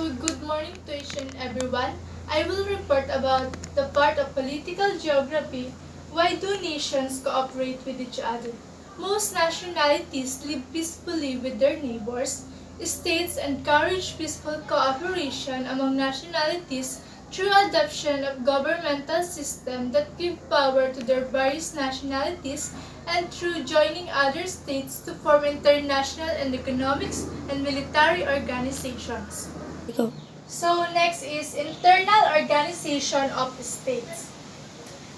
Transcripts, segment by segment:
Good morning to each and everyone. I will report about the part of political geography. Why do nations cooperate with each other? Most nationalities live peacefully with their neighbors. States encourage peaceful cooperation among nationalities through adoption of governmental systems that give power to their various nationalities and through joining other states to form international and economics and military organizations. So next is internal organization of states.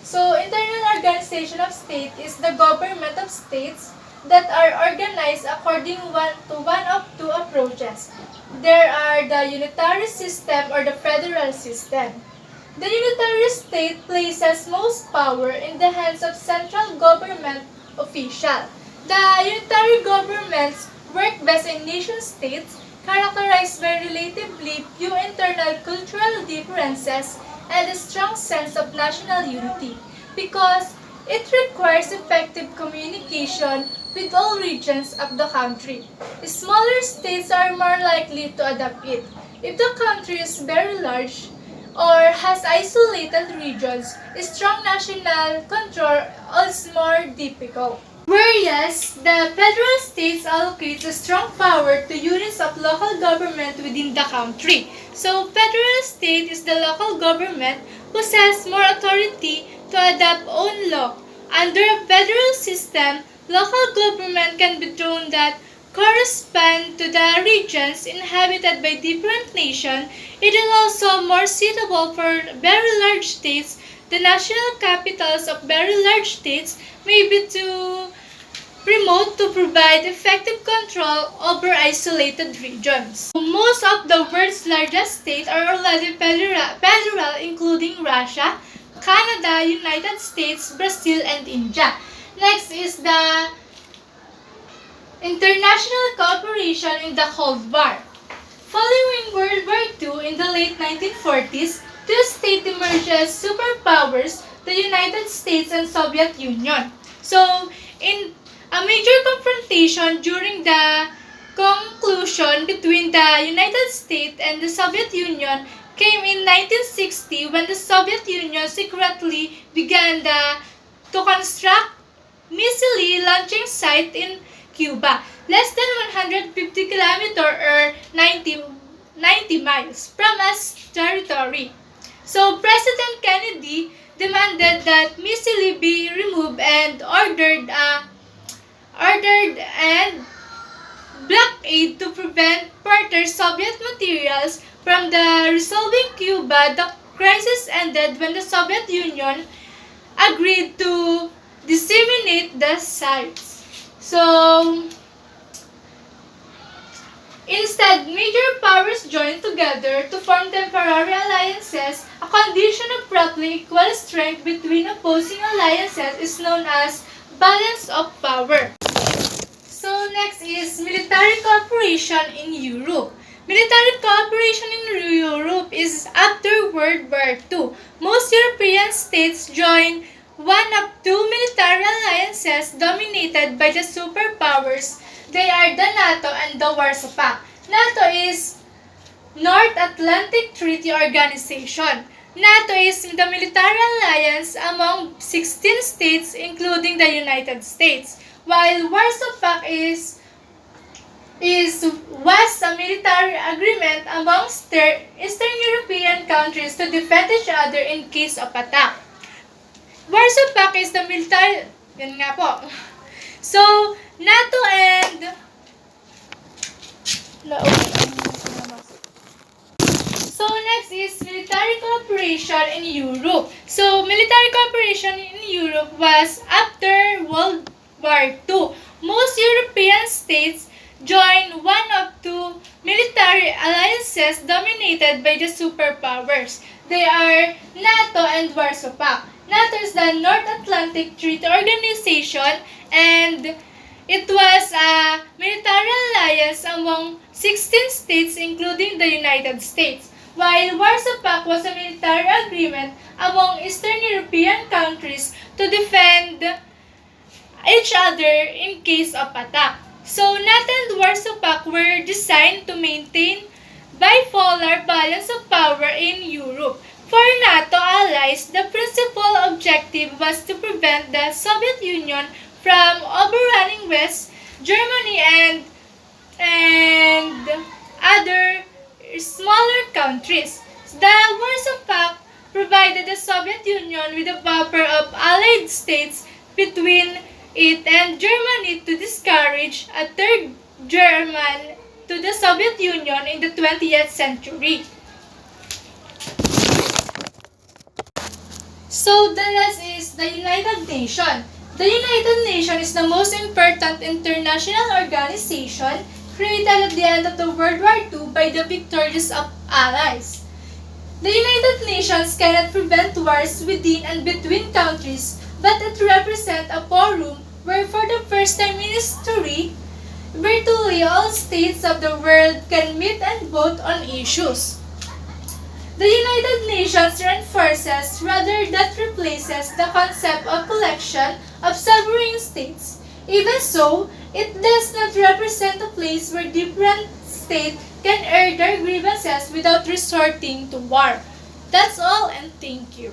So internal organization of state is the government of states that are organized according to one of two approaches. There are the unitary system or the federal system. The unitary state places most power in the hands of central government official. The unitary governments work best in nation states characterized by relatively few internal cultural differences and a strong sense of national unity because it requires effective communication with all regions of the country. Smaller states are more likely to adopt it. If the country is very large or has isolated regions, strong national control is more difficult. Whereas the federal states allocates a strong power to units of local government within the country. So federal state is the local government possess more authority to adopt own law. Under a federal system, local government can be drawn that correspond to the regions inhabited by different nations. It is also more suitable for very large states. The national capitals of very large states may be too remote to provide effective control over isolated regions. Most of the world's largest states are already federal including Russia, Canada, United States, Brazil, and India. Next is the international cooperation in the Cold War. Following World War II in the late 1940s, two state emerged superpowers, the United States and Soviet Union. So, in a major confrontation during the conclusion between the United States and the Soviet Union came in 1960 when the Soviet Union secretly began to construct missile launching site in Cuba, less than 150 kilometers or 90 miles from its territory. So President Kennedy demanded that missile be removed and ordered and blockade to prevent further Soviet materials from the resolving Cuba. The crisis ended when the Soviet Union agreed to disseminate the sites. So, instead, major powers joined together to form temporary alliances. A condition of roughly equal strength between opposing alliances is known as balance of power. So next is military cooperation in Europe. Military cooperation in Europe is after World War II. Most European states joined one of two military alliances dominated by the superpowers. They are the NATO and the Warsaw Pact. NATO is North Atlantic Treaty Organization. NATO is the military alliance among 16 states including the United States, while Warsaw Pact was a military agreement amongst Eastern European countries to defend each other in case of attack. Warsaw Pact is the military, yan nga po. So, NATO and So next is military cooperation in Europe. So military cooperation in Europe was after World War II. Most European states joined one of two military alliances dominated by the superpowers. They are NATO and Warsaw Pact. NATO is the North Atlantic Treaty Organization and it was a military alliance among 16 states including the United States, while Warsaw Pact was a military agreement among Eastern European countries to defend each other in case of attack. So NATO and Warsaw Pact were designed to maintain bipolar balance of power in Europe. For NATO allies, the principal objective was to prevent the Soviet Union from overrunning West Germany and other smaller countries. The Warsaw Pact provided the Soviet Union with a buffer of allied states between it and Germany to discourage a third German to the Soviet Union in the 20th century. So the last is the United Nations. The United Nations is the most important international organization created at the end of the World War II by the victorious Allies. The United Nations cannot prevent wars within and between countries, but it represents a forum where for the first time in history, virtually all states of the world can meet and vote on issues. The United Nations reinforces rather than replaces the concept of collection of sovereign states. Even so, it does not represent a place where different states can air their grievances without resorting to war. That's all, and thank you.